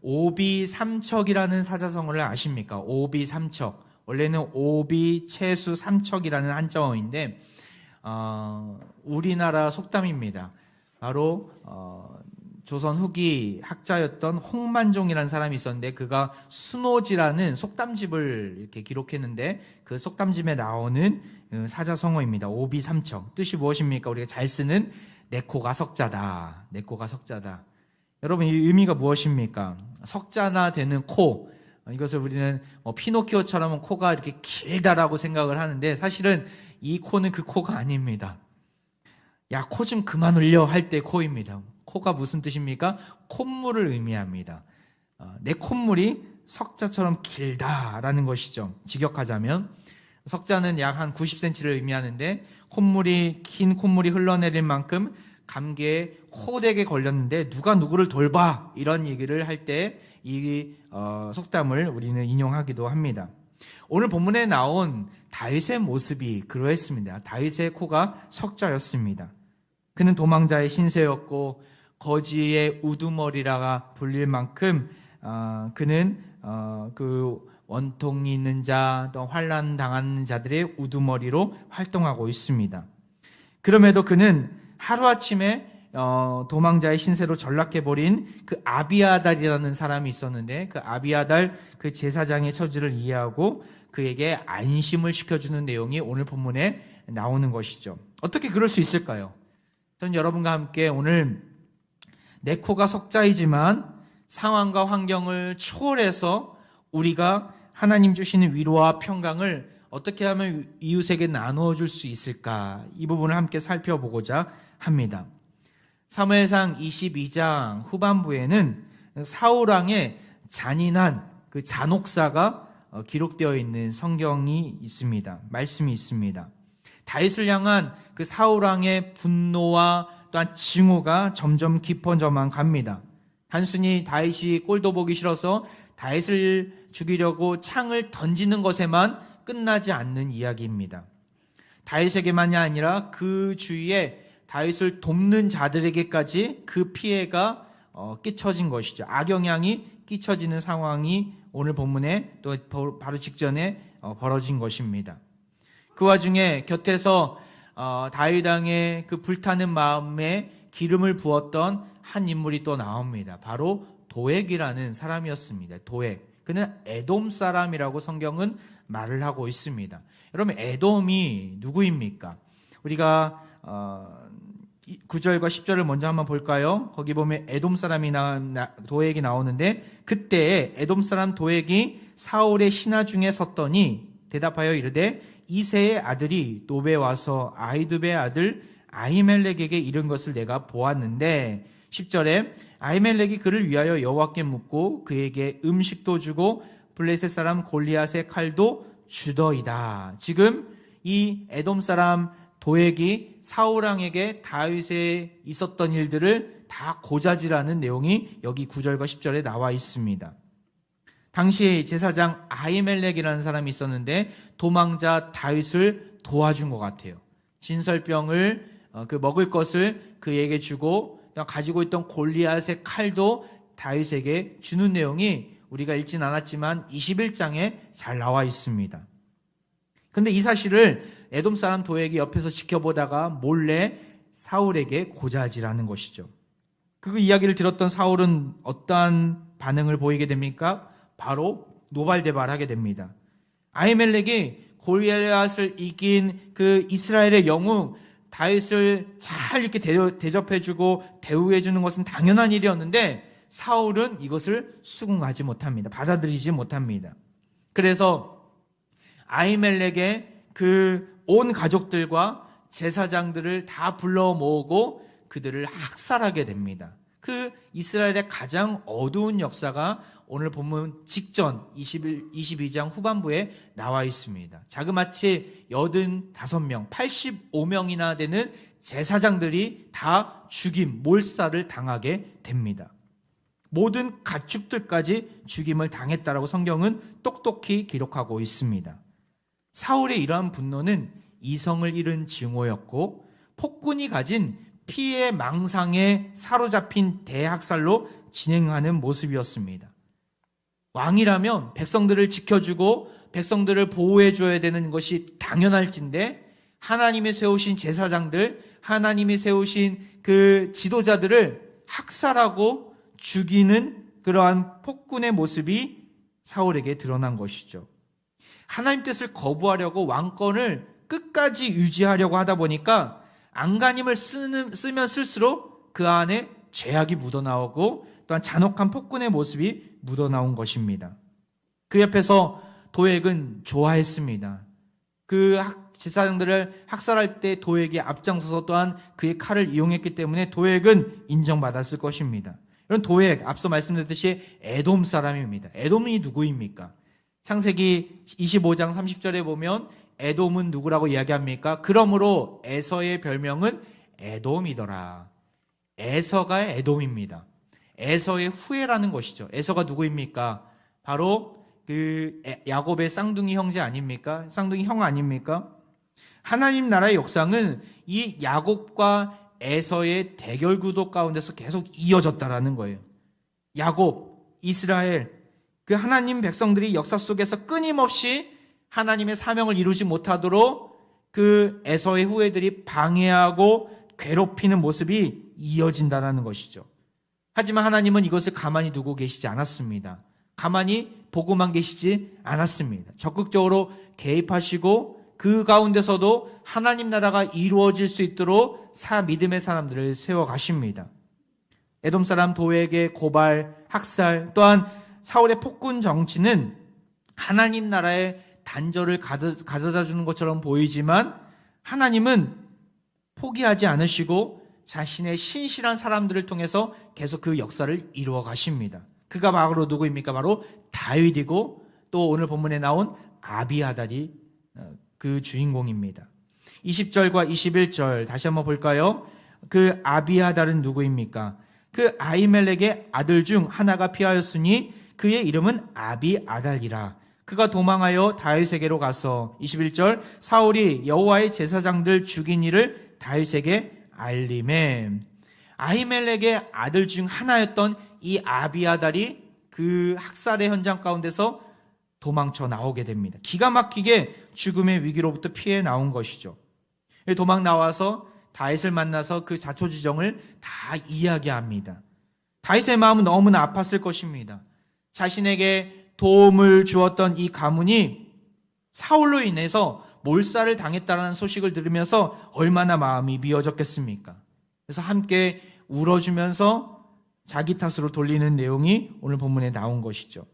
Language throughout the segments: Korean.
오비삼척이라는 사자성어를 아십니까? 오비삼척. 원래는 오비채수삼척이라는 한자어인데 우리나라 속담입니다. 바로 조선 후기 학자였던 홍만종이라는 사람이 있었는데 그가 순오지라는 속담집을 이렇게 기록했는데 그 속담집에 나오는 사자성어입니다. 오비삼척. 뜻이 무엇입니까? 우리가 잘 쓰는 내 코가 석자다. 내 코가 석자다. 여러분, 이 의미가 무엇입니까? 석자나 되는 코. 이것을 우리는 피노키오처럼 코가 이렇게 길다라고 생각을 하는데 사실은 이 코는 그 코가 아닙니다. 야, 코 좀 그만 흘려 할 때 코입니다. 코가 무슨 뜻입니까? 콧물을 의미합니다. 내 콧물이 석자처럼 길다라는 것이죠. 직역하자면 석자는 약 한 90cm를 의미하는데 긴 콧물이 흘러내릴 만큼 감기에 호되게 걸렸는데 누가 누구를 돌봐 이런 얘기를 할 때 이 속담을 우리는 인용하기도 합니다. 오늘 본문에 나온 다윗의 모습이 그러했습니다. 다윗의 코가 석자였습니다. 그는 도망자의 신세였고 거지의 우두머리라가 불릴 만큼 그는 그 원통이 있는 자, 또 환난 당하는 자들의 우두머리로 활동하고 있습니다. 그럼에도 그는 하루아침에 도망자의 신세로 전락해버린 그 아비아달이라는 사람이 있었는데 그 아비아달 그 제사장의 처지를 이해하고 그에게 안심을 시켜주는 내용이 오늘 본문에 나오는 것이죠. 어떻게 그럴 수 있을까요? 저는 여러분과 함께 오늘 내 코가 석자이지만 상황과 환경을 초월해서 우리가 하나님 주시는 위로와 평강을 어떻게 하면 이웃에게 나누어 줄 수 있을까? 이 부분을 함께 살펴보고자 합니다. 사무엘상 22장 후반부에는 사울왕의 잔인한 그 잔혹사가 기록되어 있는 성경이 있습니다. 말씀이 있습니다. 다윗을 향한 그 사울왕의 분노와 또한 징후가 점점 깊어져만 갑니다. 단순히 다윗이 꼴도 보기 싫어서 다윗을 죽이려고 창을 던지는 것에만 끝나지 않는 이야기입니다. 다윗에게만이 아니라 그 주위에 다윗을 돕는 자들에게까지 그 피해가 끼쳐진 것이죠. 악영향이 끼쳐지는 상황이 오늘 본문에 또 바로 직전에 벌어진 것입니다. 그 와중에 곁에서 다윗 왕의 그 불타는 마음에 기름을 부었던 한 인물이 또 나옵니다. 바로 도액이라는 사람이었습니다. 도액. 그는 에돔 사람이라고 성경은 말을 하고 있습니다. 여러분, 에돔이 누구입니까? 우리가 9절과 10절을 먼저 한번 볼까요? 거기 보면 에돔 사람이 도액이 나오는데 그때 에돔 사람 도액이 사울의 신하 중에 섰더니 대답하여 이르되 이새의 아들이 노베 와서 아히두베의 아들 아히멜렉에게 이른 것을 내가 보았는데 10절에 아히멜렉이 그를 위하여 여호와께 묻고 그에게 음식도 주고 블레셋 사람 골리앗의 칼도 주더이다. 지금 이 에돔 사람 도액이 사울왕에게 다윗에 있었던 일들을 다 고자질하는 내용이 여기 9절과 10절에 나와 있습니다. 당시 제사장 아히멜렉이라는 사람이 있었는데 도망자 다윗을 도와준 것 같아요. 진설병을 그 먹을 것을 그에게 주고 가지고 있던 골리앗의 칼도 다윗에게 주는 내용이 우리가 읽진 않았지만 21장에 잘 나와 있습니다. 그런데 이 사실을 에돔 사람 도액이 옆에서 지켜보다가 몰래 사울에게 고자질하는 것이죠. 그 이야기를 들었던 사울은 어떠한 반응을 보이게 됩니까? 바로 노발대발하게 됩니다. 아히멜렉이 골리앗을 이긴 그 이스라엘의 영웅 다윗을 잘 이렇게 대접해주고 대우해주는 것은 당연한 일이었는데 사울은 이것을 수긍하지 못합니다. 받아들이지 못합니다. 그래서 아히멜렉의 그 온 가족들과 제사장들을 다 불러 모으고 그들을 학살하게 됩니다. 그 이스라엘의 가장 어두운 역사가 오늘 본문 직전 22장 후반부에 나와 있습니다. 자그마치 85명, 85명이나 되는 제사장들이 다 죽임, 몰살을 당하게 됩니다. 모든 가축들까지 죽임을 당했다라고 성경은 똑똑히 기록하고 있습니다. 사울의 이러한 분노는 이성을 잃은 증오였고 폭군이 가진 피해 망상에 사로잡힌 대학살로 진행하는 모습이었습니다. 왕이라면 백성들을 지켜주고 백성들을 보호해줘야 되는 것이 당연할진데 하나님이 세우신 제사장들, 하나님이 세우신 그 지도자들을 학살하고 죽이는 그러한 폭군의 모습이 사울에게 드러난 것이죠. 하나님 뜻을 거부하려고 왕권을 끝까지 유지하려고 하다 보니까 안간힘을 쓰면 쓸수록 그 안에 죄악이 묻어나오고 또한 잔혹한 폭군의 모습이 묻어나온 것입니다. 그 옆에서 도액은 좋아했습니다. 그 제사장들을 학살할 때 도액이 앞장서서 또한 그의 칼을 이용했기 때문에 도액은 인정받았을 것입니다. 이런 도액, 앞서 말씀드렸듯이 에돔 사람입니다. 에돔이 누구입니까? 창세기 25장 30절에 보면 에돔은 누구라고 이야기합니까? 그러므로 에서의 별명은 에돔이더라. 에서가 에돔입니다. 에서의 후예라는 것이죠. 에서가 누구입니까? 바로 그 야곱의 쌍둥이 형제 아닙니까? 쌍둥이 형 아닙니까? 하나님 나라의 역사는 이 야곱과 에서의 대결 구도 가운데서 계속 이어졌다라는 거예요. 야곱, 이스라엘, 그 하나님 백성들이 역사 속에서 끊임없이 하나님의 사명을 이루지 못하도록 그 에서의 후예들이 방해하고 괴롭히는 모습이 이어진다는 것이죠. 하지만 하나님은 이것을 가만히 두고 계시지 않았습니다. 가만히 보고만 계시지 않았습니다. 적극적으로 개입하시고 그 가운데서도 하나님 나라가 이루어질 수 있도록 믿음의 사람들을 세워가십니다. 에돔 사람 도액의 고발, 학살, 또한 사울의 폭군 정치는 하나님 나라의 단절을 가져다 주는 것처럼 보이지만 하나님은 포기하지 않으시고 자신의 신실한 사람들을 통해서 계속 그 역사를 이루어 가십니다. 그가 바로 누구입니까? 바로 다윗이고 또 오늘 본문에 나온 아비아달이 그 주인공입니다. 20절과 21절 다시 한번 볼까요? 그 아비아달은 누구입니까? 그 아히멜렉의 아들 중 하나가 피하였으니 그의 이름은 아비아달이라. 그가 도망하여 다윗에게로 가서 21절 사울이 여호와의 제사장들 죽인 일을 다윗에게 알림해. 아히멜렉의 아들 중 하나였던 이 아비아달이 그 학살의 현장 가운데서 도망쳐 나오게 됩니다. 기가 막히게 죽음의 위기로부터 피해 나온 것이죠. 도망 나와서 다윗을 만나서 그 자초지정을 다 이야기합니다. 다윗의 마음은 너무나 아팠을 것입니다. 자신에게 도움을 주었던 이 가문이 사울로 인해서 몰살을 당했다는 소식을 들으면서 얼마나 마음이 미어졌겠습니까? 그래서 함께 울어주면서 자기 탓으로 돌리는 내용이 오늘 본문에 나온 것이죠.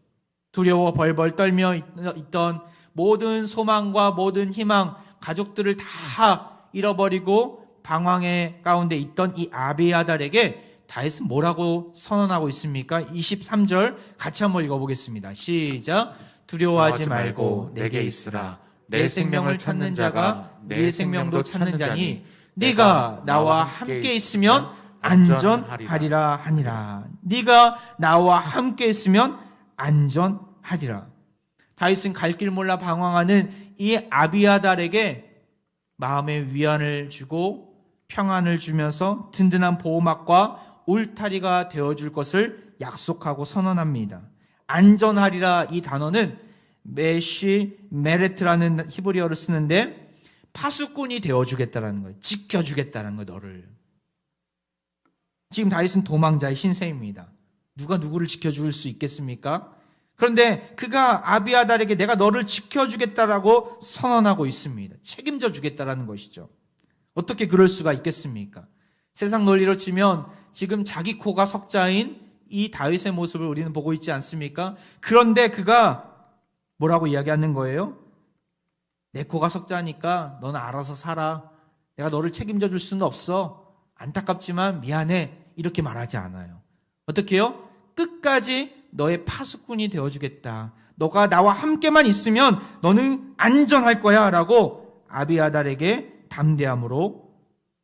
두려워 벌벌 떨며 있던 모든 소망과 모든 희망, 가족들을 다 잃어버리고 방황의 가운데 있던 이 아비아달에게 다윗은 뭐라고 선언하고 있습니까? 23절 같이 한번 읽어보겠습니다. 시작. 두려워하지 말고 내게 있으라. 내 생명을 찾는 자가 네 생명도 찾는 자니 네가 나와 함께 있으면 안전하리라 하니라. 네가 나와 함께 있으면 안전하리라. 다윗은 갈 길 몰라 방황하는 이 아비아달에게 마음의 위안을 주고 평안을 주면서 든든한 보호막과 울타리가 되어줄 것을 약속하고 선언합니다. 안전하리라 이 단어는 메시 메레트라는 히브리어를 쓰는데 파수꾼이 되어주겠다는 거예요. 지켜주겠다는 거예요. 너를. 지금 다윗은 도망자의 신세입니다. 누가 누구를 지켜줄 수 있겠습니까? 그런데 그가 아비아달에게 내가 너를 지켜주겠다라고 선언하고 있습니다. 책임져 주겠다라는 것이죠. 어떻게 그럴 수가 있겠습니까? 세상 논리로 치면 지금 자기 코가 석자인 이 다윗의 모습을 우리는 보고 있지 않습니까? 그런데 그가 뭐라고 이야기하는 거예요? 내 코가 석자니까 너는 알아서 살아. 내가 너를 책임져 줄 수는 없어. 안타깝지만 미안해. 이렇게 말하지 않아요. 어떻게 해요? 끝까지 너의 파수꾼이 되어주겠다. 너가 나와 함께만 있으면 너는 안전할 거야 라고 아비아달에게 담대함으로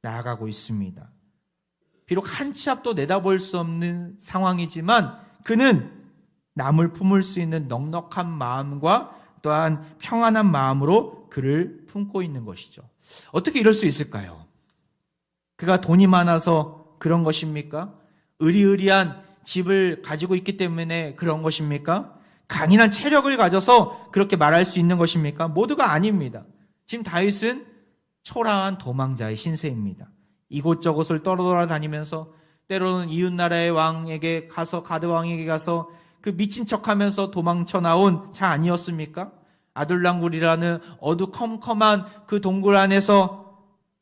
나아가고 있습니다. 비록 한 치 앞도 내다볼 수 없는 상황이지만 그는 남을 품을 수 있는 넉넉한 마음과 또한 평안한 마음으로 그를 품고 있는 것이죠. 어떻게 이럴 수 있을까요? 그가 돈이 많아서 그런 것입니까? 의리의리한 집을 가지고 있기 때문에 그런 것입니까? 강인한 체력을 가져서 그렇게 말할 수 있는 것입니까? 모두가 아닙니다. 지금 다윗은 초라한 도망자의 신세입니다. 이곳저곳을 떠돌아다니면서 때로는 이웃나라의 왕에게 가서, 가드 왕에게 가서 그 미친 척하면서 도망쳐 나온 자 아니었습니까? 아둘랑굴이라는 어두컴컴한 그 동굴 안에서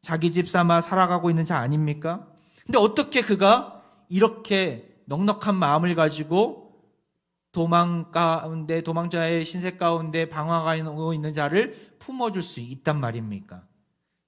자기 집 삼아 살아가고 있는 자 아닙니까? 근데 어떻게 그가 이렇게 넉넉한 마음을 가지고 도망자의 신세 가운데 방황하고 있는 자를 품어줄 수 있단 말입니까?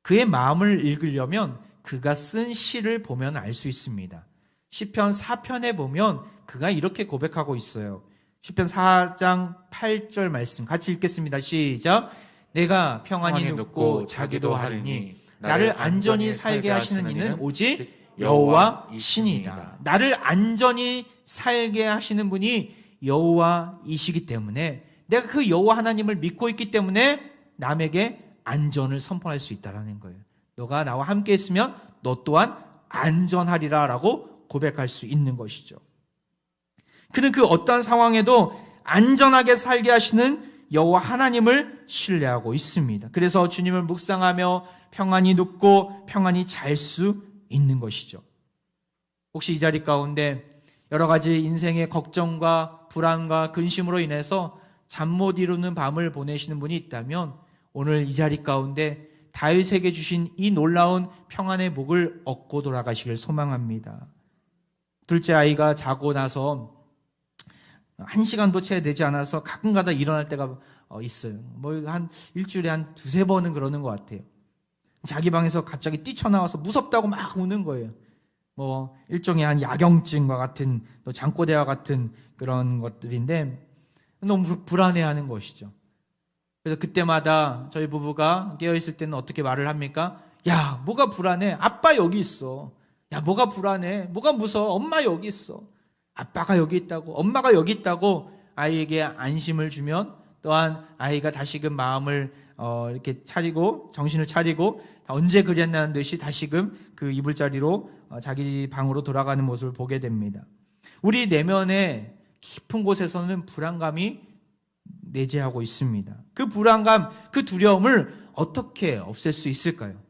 그의 마음을 읽으려면 그가 쓴 시를 보면 알 수 있습니다. 시편 4편에 보면 그가 이렇게 고백하고 있어요. 시편 4장 8절 말씀 같이 읽겠습니다. 시작. 내가 평안히 눕고 자기도 하리니 나를 안전히 살게 하시는 이는 오직 여호와이시니이다. 나를 안전히 살게 하시는 분이 여호와이시기 때문에 내가 그 여호와 하나님을 믿고 있기 때문에 남에게 안전을 선포할 수 있다는 거예요. 너가 나와 함께 있으면 너 또한 안전하리라 라고 고백할 수 있는 것이죠. 그는 그 어떠한 상황에도 안전하게 살게 하시는 여호와 하나님을 신뢰하고 있습니다. 그래서 주님을 묵상하며 평안히 눕고 평안히 잘 수 있는 것이죠. 혹시 이 자리 가운데 여러 가지 인생의 걱정과 불안과 근심으로 인해서 잠 못 이루는 밤을 보내시는 분이 있다면 오늘 이 자리 가운데 다윗에게 주신 이 놀라운 평안의 복을 얻고 돌아가시길 소망합니다. 둘째 아이가 자고 나서 1시간도 채 되지 않아서 가끔가다 일어날 때가 있어요. 한 일주일에 한 두세 번은 그러는 것 같아요. 자기 방에서 갑자기 뛰쳐나와서 무섭다고 막 우는 거예요. 일종의 한 야경증과 같은 또 잠꼬대와 같은 그런 것들인데 너무 불안해하는 것이죠. 그래서 그때마다 저희 부부가 깨어있을 때는 어떻게 말을 합니까? 야, 뭐가 불안해? 아빠 여기 있어. 야, 뭐가 불안해? 뭐가 무서워? 엄마 여기 있어. 아빠가 여기 있다고, 엄마가 여기 있다고 아이에게 안심을 주면 또한 아이가 다시금 마음을 이렇게 차리고 정신을 차리고 언제 그랬냐는 듯이 다시금 그 이불자리로 자기 방으로 돌아가는 모습을 보게 됩니다. 우리 내면의 깊은 곳에서는 불안감이 내재하고 있습니다. 그 불안감, 그 두려움을 어떻게 없앨 수 있을까요?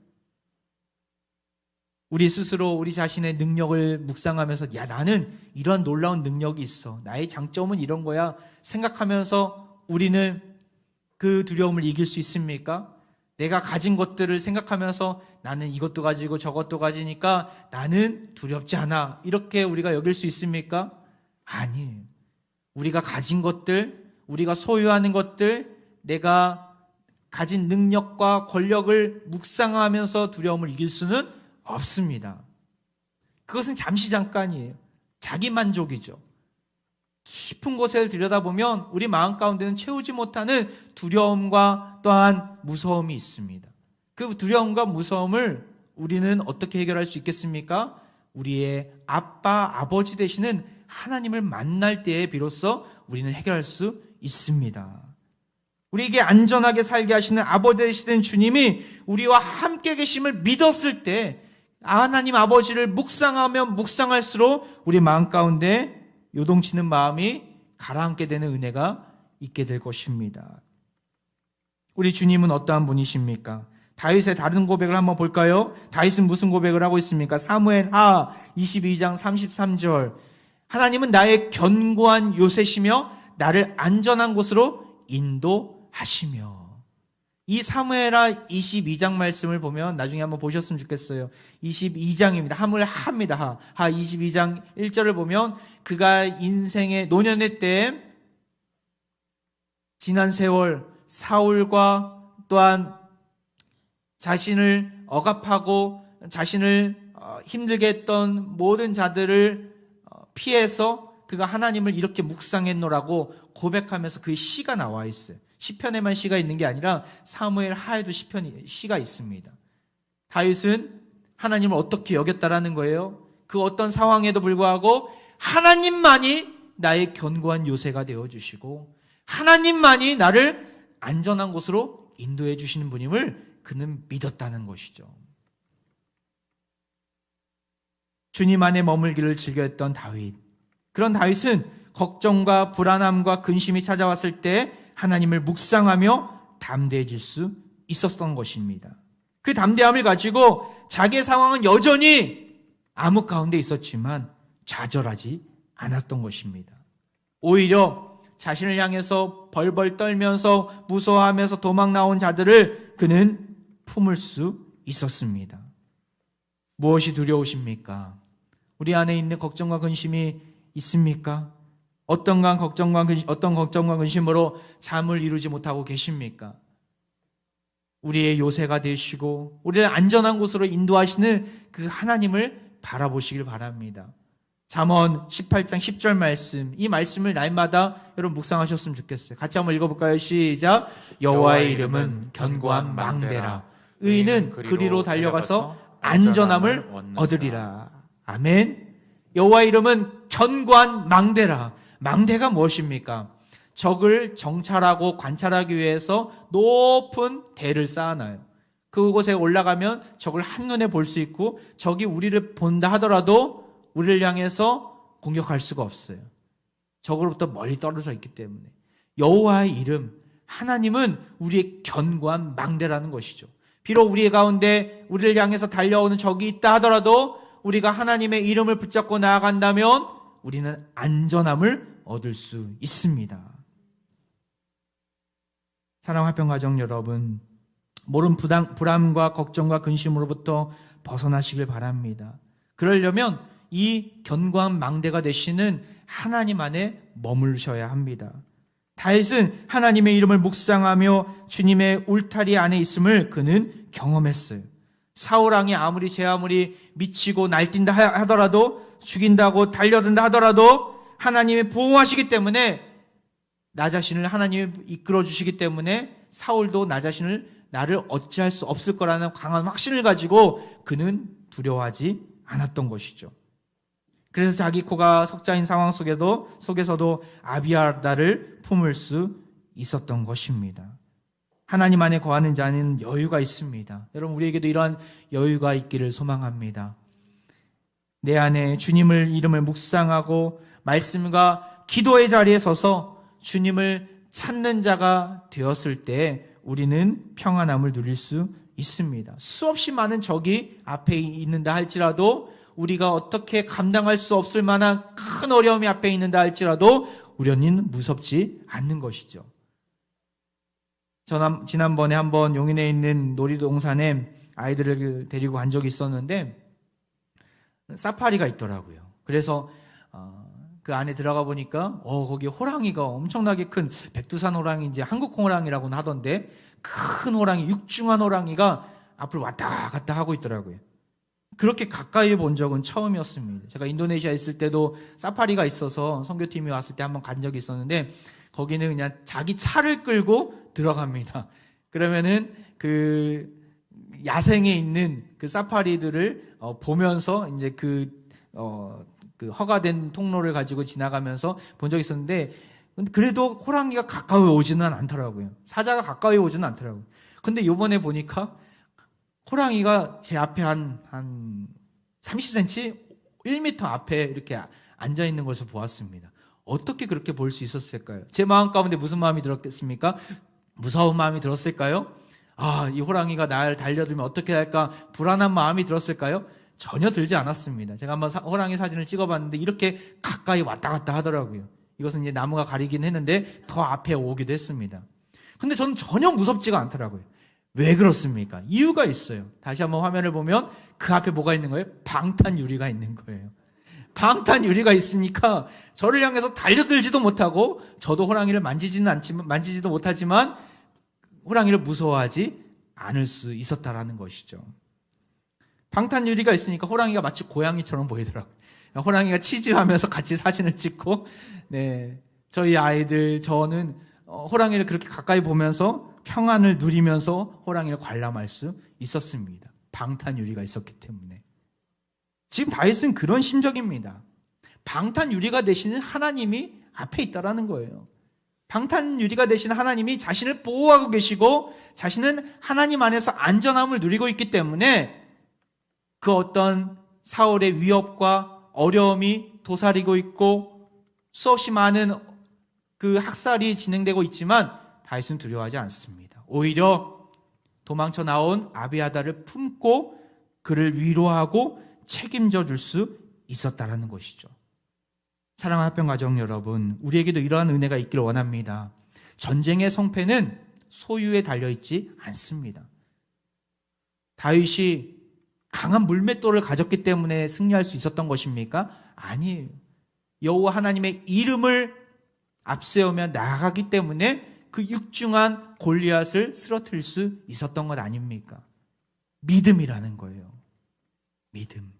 우리 스스로 우리 자신의 능력을 묵상하면서 야, 나는 이런 놀라운 능력이 있어. 나의 장점은 이런 거야. 생각하면서 우리는 그 두려움을 이길 수 있습니까? 내가 가진 것들을 생각하면서 나는 이것도 가지고 저것도 가지니까 나는 두렵지 않아. 이렇게 우리가 여길 수 있습니까? 아니에요. 우리가 가진 것들, 우리가 소유하는 것들, 내가 가진 능력과 권력을 묵상하면서 두려움을 이길 수는 없습니다. 그것은 잠시 잠깐이에요. 자기 만족이죠. 깊은 곳에 들여다보면 우리 마음 가운데는 채우지 못하는 두려움과 또한 무서움이 있습니다. 그 두려움과 무서움을 우리는 어떻게 해결할 수 있겠습니까? 우리의 아빠, 아버지 되시는 하나님을 만날 때에 비로소 우리는 해결할 수 있습니다. 우리에게 안전하게 살게 하시는 아버지 되시는 주님이 우리와 함께 계심을 믿었을 때 하나님 아버지를 묵상하면 묵상할수록 우리 마음 가운데 요동치는 마음이 가라앉게 되는 은혜가 있게 될 것입니다. 우리 주님은 어떠한 분이십니까? 다윗의 다른 고백을 한번 볼까요? 다윗은 무슨 고백을 하고 있습니까? 사무엘하 22장 33절. 하나님은 나의 견고한 요새시며 나를 안전한 곳으로 인도하시며. 이 사무엘하 22장 말씀을 보면 나중에 한번 보셨으면 좋겠어요. 22장입니다. 하물합니다. 하 22장 1절을 보면 그가 인생의 노년의 때 지난 세월 사울과 또한 자신을 억압하고 자신을 힘들게 했던 모든 자들을 피해서 그가 하나님을 이렇게 묵상했노라고 고백하면서 그 시가 나와 있어요. 시편에만 시가 있는 게 아니라 사무엘 하에도 시가 있습니다. 다윗은 하나님을 어떻게 여겼다라는 거예요? 그 어떤 상황에도 불구하고 하나님만이 나의 견고한 요새가 되어주시고 하나님만이 나를 안전한 곳으로 인도해 주시는 분임을 그는 믿었다는 것이죠. 주님 안에 머물기를 즐겼던 다윗. 그런 다윗은 걱정과 불안함과 근심이 찾아왔을 때 하나님을 묵상하며 담대해질 수 있었던 것입니다. 그 담대함을 가지고 자기의 상황은 여전히 암흑 가운데 있었지만 좌절하지 않았던 것입니다. 오히려 자신을 향해서 벌벌 떨면서 무서워하면서 도망 나온 자들을 그는 품을 수 있었습니다. 무엇이 두려우십니까? 우리 안에 있는 걱정과 근심이 있습니까? 어떤 걱정과 근심으로 잠을 이루지 못하고 계십니까? 우리의 요새가 되시고 우리를 안전한 곳으로 인도하시는 그 하나님을 바라보시길 바랍니다. 잠언 18장 10절 말씀, 이 말씀을 날마다 여러분 묵상하셨으면 좋겠어요. 같이 한번 읽어볼까요? 시작. 여호와의 이름은 견고한 망대라. 의인은 그리로 달려가서 안전함을 얻으리라. 아멘. 여호와의 이름은 견고한 망대라. 망대가 무엇입니까? 적을 정찰하고 관찰하기 위해서 높은 대를 쌓아놔요. 그곳에 올라가면 적을 한눈에 볼 수 있고 적이 우리를 본다 하더라도 우리를 향해서 공격할 수가 없어요. 적으로부터 멀리 떨어져 있기 때문에. 여호와의 이름, 하나님은 우리의 견고한 망대라는 것이죠. 비록 우리 가운데 우리를 향해서 달려오는 적이 있다 하더라도 우리가 하나님의 이름을 붙잡고 나아간다면 우리는 안전함을 얻을 수 있습니다. 사랑 화평가정 여러분, 모든 불안과 걱정과 근심으로부터 벗어나시길 바랍니다. 그러려면 이 견고한 망대가 되시는 하나님 안에 머무르셔야 합니다. 다윗은 하나님의 이름을 묵상하며 주님의 울타리 안에 있음을 그는 경험했어요. 사울왕이 제 아무리 미치고 날뛴다 하더라도, 죽인다고 달려든다 하더라도 하나님이 보호하시기 때문에, 나 자신을 하나님이 이끌어 주시기 때문에 사울도 나를 어찌할 수 없을 거라는 강한 확신을 가지고 그는 두려워하지 않았던 것이죠. 그래서 자기 코가 석자인 상황 속에서도 아비아다를 품을 수 있었던 것입니다. 하나님 안에 거하는 자는 여유가 있습니다. 여러분, 우리에게도 이러한 여유가 있기를 소망합니다. 내 안에 주님을 이름을 묵상하고 말씀과 기도의 자리에 서서 주님을 찾는 자가 되었을 때 우리는 평안함을 누릴 수 있습니다. 수없이 많은 적이 앞에 있는다 할지라도, 우리가 어떻게 감당할 수 없을 만한 큰 어려움이 앞에 있는다 할지라도 우리는 무섭지 않는 것이죠. 지난번에 한번 용인에 있는 놀이동산에 아이들을 데리고 간 적이 있었는데 사파리가 있더라고요. 그래서 그 안에 들어가 보니까 거기 호랑이가 엄청나게 큰, 백두산 호랑이인지 한국 호랑이라고는 하던데 큰 호랑이, 육중한 호랑이가 앞으로 왔다 갔다 하고 있더라고요. 그렇게 가까이 본 적은 처음이었습니다. 제가 인도네시아에 있을 때도 사파리가 있어서 선교팀이 왔을 때 한번 간 적이 있었는데 거기는 그냥 자기 차를 끌고 들어갑니다. 그러면은 그 야생에 있는 그 사파리들을 보면서 이제 그 허가된 통로를 가지고 지나가면서 본 적이 있었는데, 그래도 호랑이가 가까이 오지는 않더라고요. 사자가 가까이 오지는 않더라고요. 근데 이번에 보니까 호랑이가 제 앞에 한 30cm, 1m 앞에 이렇게 앉아 있는 것을 보았습니다. 어떻게 그렇게 볼 수 있었을까요? 제 마음 가운데 무슨 마음이 들었겠습니까? 무서운 마음이 들었을까요? 이 호랑이가 날 달려들면 어떻게 할까? 불안한 마음이 들었을까요? 전혀 들지 않았습니다. 제가 한번 호랑이 사진을 찍어봤는데 이렇게 가까이 왔다 갔다 하더라고요. 이것은 이제 나무가 가리긴 했는데 더 앞에 오기도 했습니다. 근데 저는 전혀 무섭지가 않더라고요. 왜 그렇습니까? 이유가 있어요. 다시 한번 화면을 보면 그 앞에 뭐가 있는 거예요? 방탄 유리가 있는 거예요. 방탄 유리가 있으니까 저를 향해서 달려들지도 못하고, 저도 호랑이를 만지지도 못하지만 호랑이를 무서워하지 않을 수 있었다라는 것이죠. 방탄 유리가 있으니까 호랑이가 마치 고양이처럼 보이더라고요. 호랑이가 치즈하면서 같이 사진을 찍고, 저희 아이들, 저는 호랑이를 그렇게 가까이 보면서 평안을 누리면서 호랑이를 관람할 수 있었습니다. 방탄 유리가 있었기 때문에. 지금 다윗은 그런 심정입니다. 방탄 유리가 되시는 하나님이 앞에 있다라는 거예요. 방탄 유리가 되시는 하나님이 자신을 보호하고 계시고 자신은 하나님 안에서 안전함을 누리고 있기 때문에 그 어떤 사울의 위협과 어려움이 도사리고 있고 수없이 많은 그 학살이 진행되고 있지만 다윗은 두려워하지 않습니다. 오히려 도망쳐 나온 아비아달을 품고 그를 위로하고 책임져 줄 수 있었다라는 것이죠. 사랑하는 합병가정 여러분, 우리에게도 이러한 은혜가 있기를 원합니다. 전쟁의 성패는 소유에 달려있지 않습니다. 다윗이 강한 물맷돌을 가졌기 때문에 승리할 수 있었던 것입니까? 아니에요. 여호와 하나님의 이름을 앞세우며 나아가기 때문에 그 육중한 골리앗을 쓰러뜨릴 수 있었던 것 아닙니까? 믿음이라는 거예요. 믿음.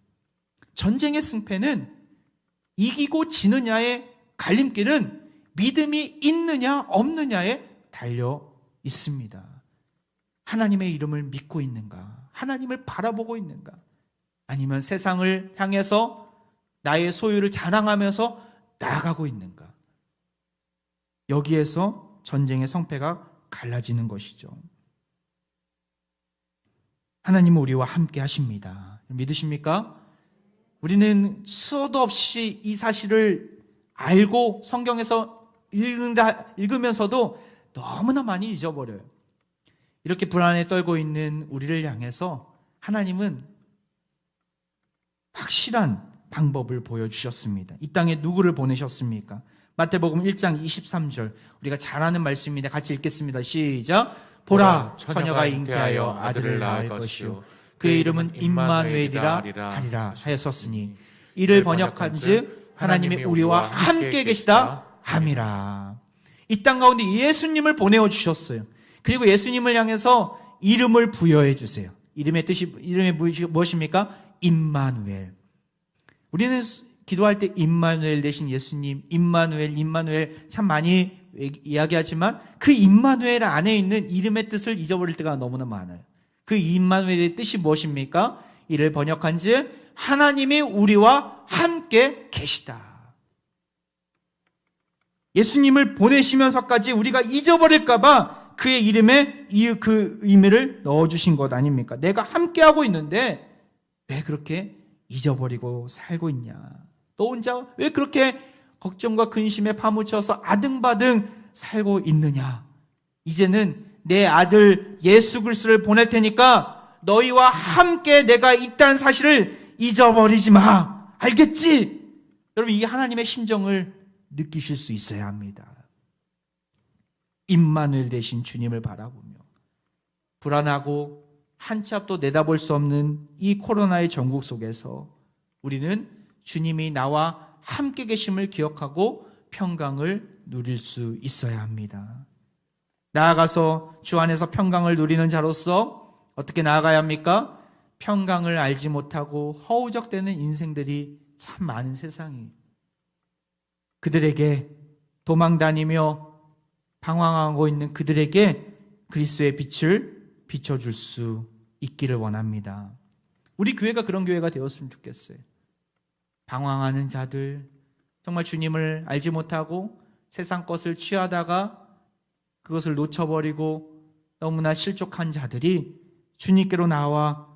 전쟁의 승패는 이기고 지느냐의 갈림길은 믿음이 있느냐 없느냐에 달려 있습니다. 하나님의 이름을 믿고 있는가? 하나님을 바라보고 있는가? 아니면 세상을 향해서 나의 소유를 자랑하면서 나아가고 있는가? 여기에서 전쟁의 성패가 갈라지는 것이죠. 하나님은 우리와 함께 하십니다. 믿으십니까? 우리는 수도 없이 이 사실을 알고 성경에서 읽으면서도 너무나 많이 잊어버려요. 이렇게 불안에 떨고 있는 우리를 향해서 하나님은 확실한 방법을 보여주셨습니다. 이 땅에 누구를 보내셨습니까? 마태복음 1장 23절, 우리가 잘 아는 말씀인데 같이 읽겠습니다. 시작. 보라, 처녀가 잉태하여 아들을 낳을 것이요 그의 이름은 임마누엘이라 하리라 하였었으니 이를 번역한즉 하나님이 우리와 함께 계시다 함이라. 이 땅 가운데 예수님을 보내어 주셨어요. 그리고 예수님을 향해서 이름을 부여해 주세요. 이름이 무엇입니까? 임마누엘. 우리는 기도할 때 임마누엘 대신 예수님, 임마누엘 참 많이 이야기하지만 그 임마누엘 안에 있는 이름의 뜻을 잊어버릴 때가 너무나 많아요. 그 임마누엘의 뜻이 무엇입니까? 이를 번역한즉 하나님이 우리와 함께 계시다. 예수님을 보내시면서까지 우리가 잊어버릴까봐 그의 이름에 그 의미를 넣어주신 것 아닙니까? 내가 함께하고 있는데 왜 그렇게 잊어버리고 살고 있냐? 너 혼자 왜 그렇게 걱정과 근심에 파묻혀서 아등바등 살고 있느냐? 이제는 내 아들 예수 그리스도를 보낼 테니까 너희와 함께 내가 있다는 사실을 잊어버리지 마. 알겠지? 여러분, 이게 하나님의 심정을 느끼실 수 있어야 합니다. 임마누엘 되신 주님을 바라보며 불안하고 한치 앞도 내다볼 수 없는 이 코로나의 전국 속에서 우리는 주님이 나와 함께 계심을 기억하고 평강을 누릴 수 있어야 합니다. 나아가서 주 안에서 평강을 누리는 자로서 어떻게 나아가야 합니까? 평강을 알지 못하고 허우적대는 인생들이 참 많은 세상이, 그들에게 도망다니며 방황하고 있는 그들에게 그리스도의 빛을 비춰줄 수 있기를 원합니다. 우리 교회가 그런 교회가 되었으면 좋겠어요. 방황하는 자들, 정말 주님을 알지 못하고 세상 것을 취하다가 그것을 놓쳐버리고 너무나 실족한 자들이 주님께로 나와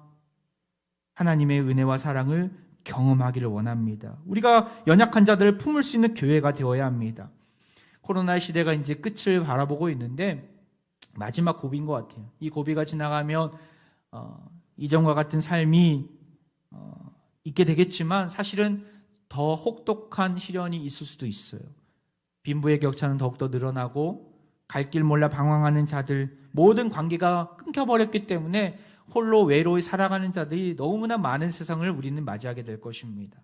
하나님의 은혜와 사랑을 경험하기를 원합니다. 우리가 연약한 자들을 품을 수 있는 교회가 되어야 합니다. 코로나 시대가 이제 끝을 바라보고 있는데 마지막 고비인 것 같아요. 이 고비가 지나가면 이전과 같은 삶이 있게 되겠지만 사실은 더 혹독한 시련이 있을 수도 있어요. 빈부의 격차는 더욱더 늘어나고 갈 길 몰라 방황하는 자들, 모든 관계가 끊겨버렸기 때문에 홀로 외로이 살아가는 자들이 너무나 많은 세상을 우리는 맞이하게 될 것입니다.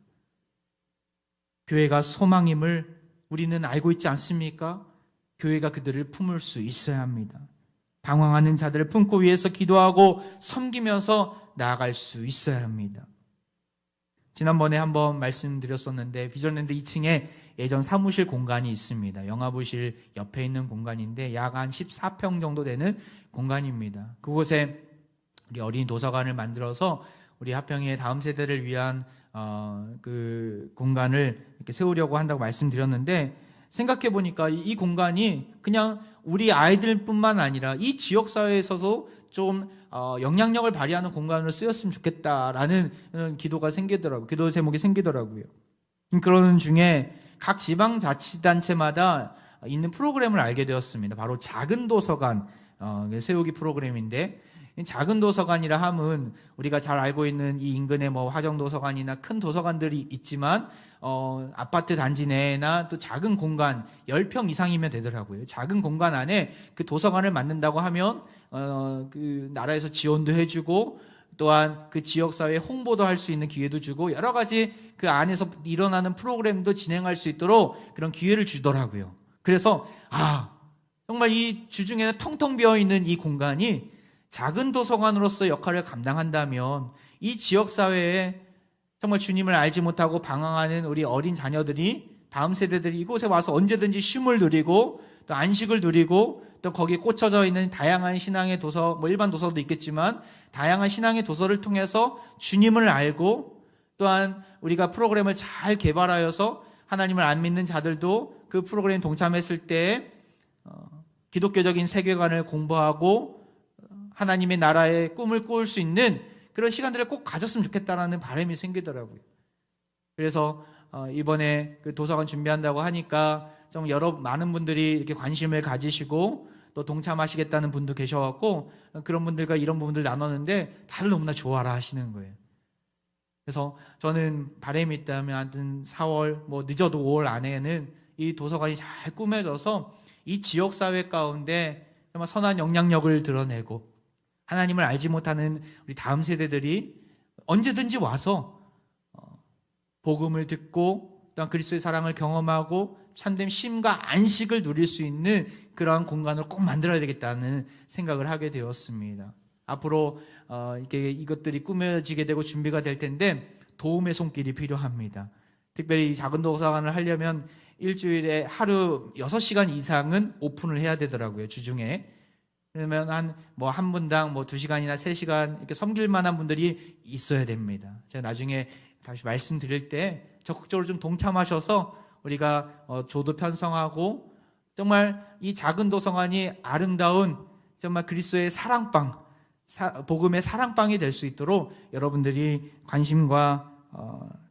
교회가 소망임을 우리는 알고 있지 않습니까? 교회가 그들을 품을 수 있어야 합니다. 방황하는 자들을 품고 위해서 기도하고 섬기면서 나아갈 수 있어야 합니다. 지난번에 한번 말씀드렸었는데 비전랜드 2층에 예전 사무실 공간이 있습니다. 영화부실 옆에 있는 공간인데 약 한 14평 정도 되는 공간입니다. 그곳에 우리 어린이 도서관을 만들어서 우리 합평의 다음 세대를 위한 그 공간을 이렇게 세우려고 한다고 말씀드렸는데 생각해 보니까 이 공간이 그냥 우리 아이들뿐만 아니라 이 지역 사회에서도 좀 영향력을 발휘하는 공간으로 쓰였으면 좋겠다라는 기도가 생기더라고요. 기도 제목이 생기더라고요. 그러는 중에 각 지방자치단체마다 있는 프로그램을 알게 되었습니다. 바로 작은 도서관 세우기 프로그램인데, 작은 도서관이라 함은 우리가 잘 알고 있는 이 인근에 뭐 화정도서관이나 큰 도서관들이 있지만 아파트 단지 내나 또 작은 공간 10평 이상이면 되더라고요. 작은 공간 안에 그 도서관을 만든다고 하면 그 나라에서 지원도 해주고 또한 그 지역사회 홍보도 할 수 있는 기회도 주고 여러 가지 그 안에서 일어나는 프로그램도 진행할 수 있도록 그런 기회를 주더라고요. 그래서 정말 이 주중에는 텅텅 비어있는 이 공간이 작은 도서관으로서 역할을 감당한다면 이 지역사회에 정말 주님을 알지 못하고 방황하는 우리 어린 자녀들이, 다음 세대들이 이곳에 와서 언제든지 쉼을 누리고 또 안식을 누리고 또 거기에 꽂혀져 있는 다양한 신앙의 도서, 뭐 일반 도서도 있겠지만 다양한 신앙의 도서를 통해서 주님을 알고, 또한 우리가 프로그램을 잘 개발하여서 하나님을 안 믿는 자들도 그 프로그램에 동참했을 때 기독교적인 세계관을 공부하고 하나님의 나라의 꿈을 꾸을 수 있는 그런 시간들을 꼭 가졌으면 좋겠다라는 바람이 생기더라고요. 그래서 이번에 그 도서관 준비한다고 하니까 좀 많은 분들이 이렇게 관심을 가지시고 또 동참하시겠다는 분도 계셔갖고 그런 분들과 이런 부분들 나눴는데 다들 너무나 좋아라 하시는 거예요. 그래서 저는 바람이 있다면 하여튼 4월 뭐 늦어도 5월 안에는 이 도서관이 잘 꾸며져서 이 지역사회 가운데 정말 선한 영향력을 드러내고 하나님을 알지 못하는 우리 다음 세대들이 언제든지 와서 복음을 듣고 또한 그리스도의 사랑을 경험하고 참된 쉼과 안식을 누릴 수 있는 그러한 공간을 꼭 만들어야 되겠다는 생각을 하게 되었습니다. 앞으로 이것들이 꾸며지게 되고 준비가 될 텐데 도움의 손길이 필요합니다. 특별히 이 작은 도서관을 하려면 일주일에 하루 6시간 이상은 오픈을 해야 되더라고요, 주중에. 그러면 한 분당 2시간이나 3시간 이렇게 섬길 만한 분들이 있어야 됩니다. 제가 나중에 다시 말씀드릴 때 적극적으로 좀 동참하셔서 우리가 조도 편성하고 정말 이 작은 도서관이 아름다운 정말 그리스도의 사랑방, 복음의 사랑방이 될 수 있도록 여러분들이 관심과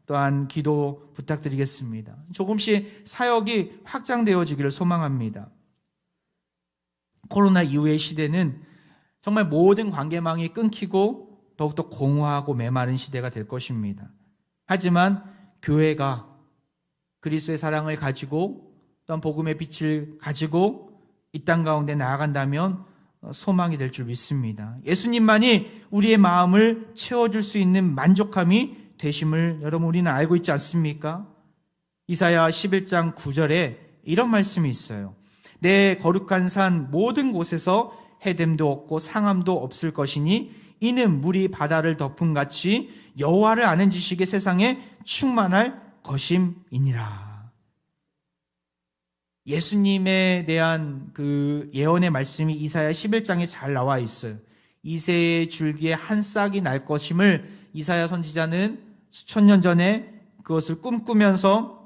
또한 기도 부탁드리겠습니다. 조금씩 사역이 확장되어지기를 소망합니다. 코로나 이후의 시대는 정말 모든 관계망이 끊기고 더욱더 공허하고 메마른 시대가 될 것입니다. 하지만 교회가 그리스도의 사랑을 가지고 또한 복음의 빛을 가지고 이 땅 가운데 나아간다면 소망이 될 줄 믿습니다. 예수님만이 우리의 마음을 채워줄 수 있는 만족함이 되심을 여러분 우리는 알고 있지 않습니까? 이사야 11장 9절에 이런 말씀이 있어요. 내 거룩한 산 모든 곳에서 해됨도 없고 상함도 없을 것이니 이는 물이 바다를 덮음 같이 여호와를 아는 지식이 세상에 충만할 것임이니라. 예수님에 대한 그 예언의 말씀이 이사야 11장에 잘 나와 있어요. 이새의 줄기에 한 싹이 날 것임을 이사야 선지자는 수천 년 전에 그것을 꿈꾸면서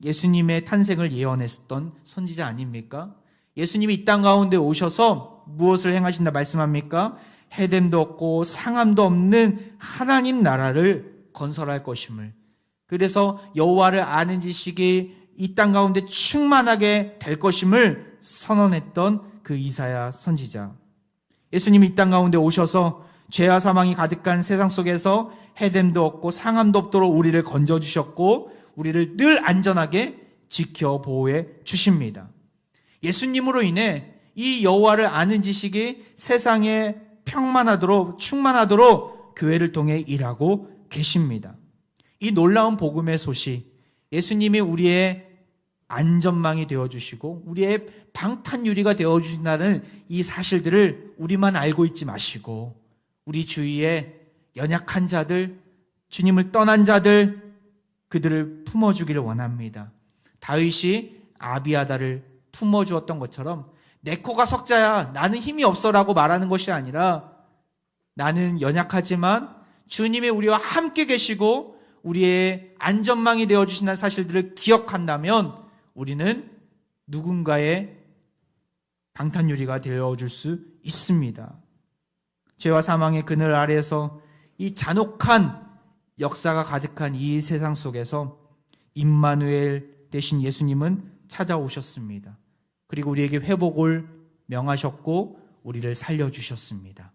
예수님의 탄생을 예언했던 선지자 아닙니까? 예수님이 이 땅 가운데 오셔서 무엇을 행하신다 말씀합니까? 해됨도 없고 상함도 없는 하나님 나라를 건설할 것임을, 그래서 여호와를 아는 지식이 이 땅 가운데 충만하게 될 것임을 선언했던 그 이사야 선지자. 예수님이 이 땅 가운데 오셔서 죄와 사망이 가득한 세상 속에서 해됨도 없고 상함도 없도록 우리를 건져주셨고 우리를 늘 안전하게 지켜 보호해 주십니다. 예수님으로 인해 이 여호와를 아는 지식이 세상에 평만하도록 충만하도록 교회를 통해 일하고 계십니다. 이 놀라운 복음의 소식, 예수님이 우리의 안전망이 되어주시고 우리의 방탄유리가 되어주신다는 이 사실들을 우리만 알고 있지 마시고 우리 주위에 연약한 자들, 주님을 떠난 자들, 그들을 품어주기를 원합니다. 다윗이 아비아다를 품어주었던 것처럼 내 코가 석자야, 나는 힘이 없어라고 말하는 것이 아니라 나는 연약하지만 주님이 우리와 함께 계시고 우리의 안전망이 되어주신다는 사실들을 기억한다면 우리는 누군가의 방탄유리가 되어줄 수 있습니다. 죄와 사망의 그늘 아래에서 이 잔혹한 역사가 가득한 이 세상 속에서 임마누엘 되신 예수님은 찾아오셨습니다. 그리고 우리에게 회복을 명하셨고 우리를 살려주셨습니다.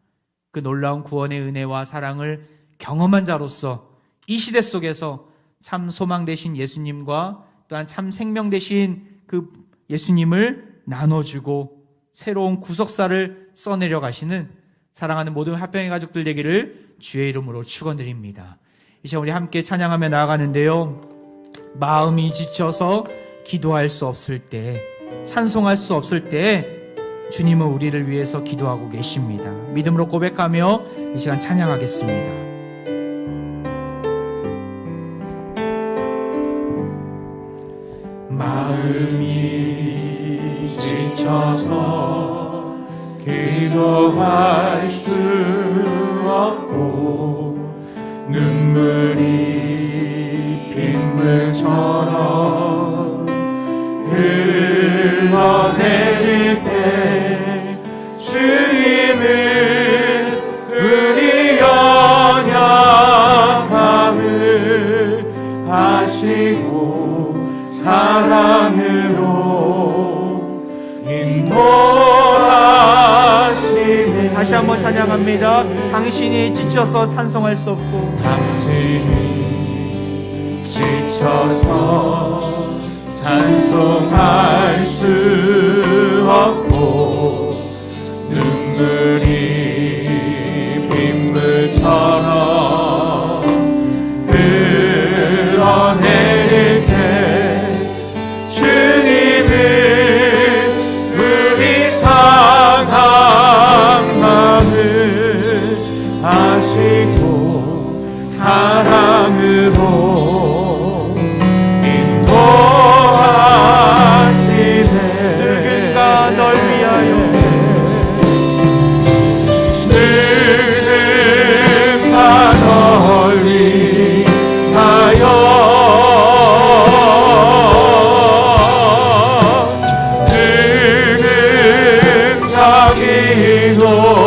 그 놀라운 구원의 은혜와 사랑을 경험한 자로서 이 시대 속에서 참 소망 되신 예수님과 또한 참 생명 되신 그 예수님을 나눠주고 새로운 구속사를 써내려 가시는 사랑하는 모든 화평의 가족들 되기를 주의 이름으로 축원드립니다. 이 시간 우리 함께 찬양하며 나아가는데요, 마음이 지쳐서 기도할 수 없을 때, 찬송할 수 없을 때 주님은 우리를 위해서 기도하고 계십니다. 믿음으로 고백하며 이 시간 찬양하겠습니다. 마음이 지쳐서 기도할 수 없고 눈물이 빗물처럼 흘러내릴 때 주님은 우리 연약함을 아시고 사랑으로 인도하시네. 다시 한번 찬양합니다. 당신이 지쳐서 찬송할 수 없고, 당신이 지쳐서 찬송할 수 없고 눈물이 빗물처럼 흘러내릴 때 주님은 우리 상한 마음을 아시고 사랑으로 인도하시네. 누군가 널 위하여, 누군가 널 위하여 누군가 기도하네.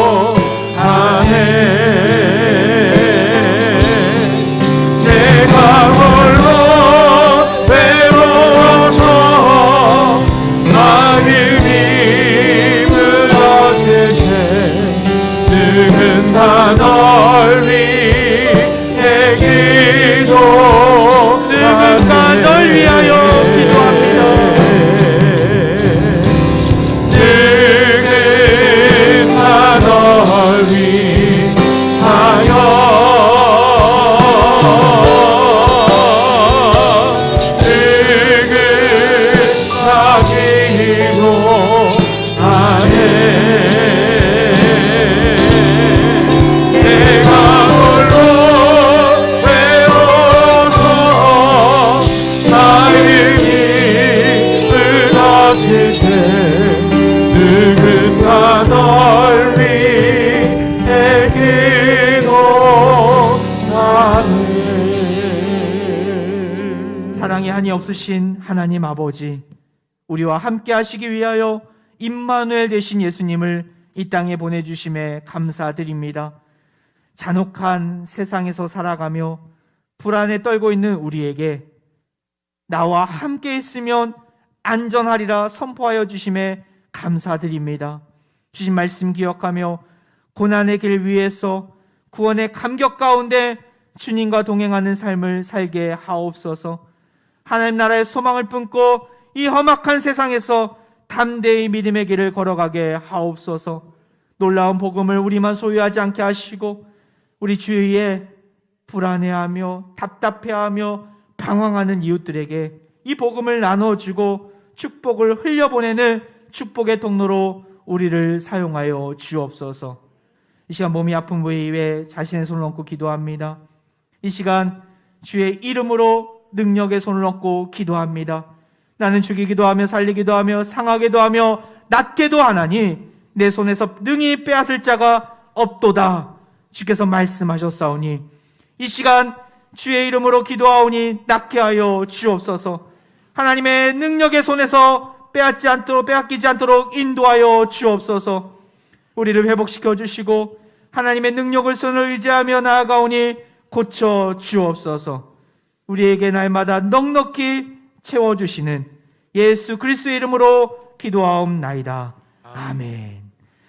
내가 홀로 외로워서 마음이 무너질 때 누군가 널 위해 기도, 누군가 널 위하여 기도합니다. 누군가 널 위하여 누군가 기도하네. 내가 홀로 외로워서 마음이 무너질 때 누군가 널 위해 기도하네. 사랑이 한이 없으신 하나님 아버지, 우리와 함께 하시기 위하여 임마누엘 되신 예수님을 이 땅에 보내주심에 감사드립니다. 잔혹한 세상에서 살아가며 불안에 떨고 있는 우리에게 나와 함께 있으면 안전하리라 선포하여 주심에 감사드립니다. 주신 말씀 기억하며 고난의 길 위에서 구원의 감격 가운데 주님과 동행하는 삶을 살게 하옵소서. 하나님 나라의 소망을 품고 이 험악한 세상에서 담대히 믿음의 길을 걸어가게 하옵소서. 놀라운 복음을 우리만 소유하지 않게 하시고 우리 주위에 불안해하며 답답해하며 방황하는 이웃들에게 이 복음을 나눠주고 축복을 흘려보내는 축복의 통로로 우리를 사용하여 주옵소서. 이 시간 몸이 아픈 부위에 자신의 손을 얹고 기도합니다. 이 시간 주의 이름으로 능력의 손을 얹고 기도합니다. 나는 죽이기도 하며 살리기도 하며 상하기도 하며 낫게도 하나니 내 손에서 능히 빼앗을 자가 없도다. 주께서 말씀하셨사오니 이 시간 주의 이름으로 기도하오니 낫게 하여 주옵소서. 하나님의 능력의 손에서 빼앗기지 않도록 인도하여 주옵소서. 우리를 회복시켜 주시고 하나님의 능력을 손을 의지하며 나아가오니 고쳐 주옵소서. 우리에게 날마다 넉넉히 채워주시는 예수 그리스도의 이름으로 기도하옵나이다. 아멘.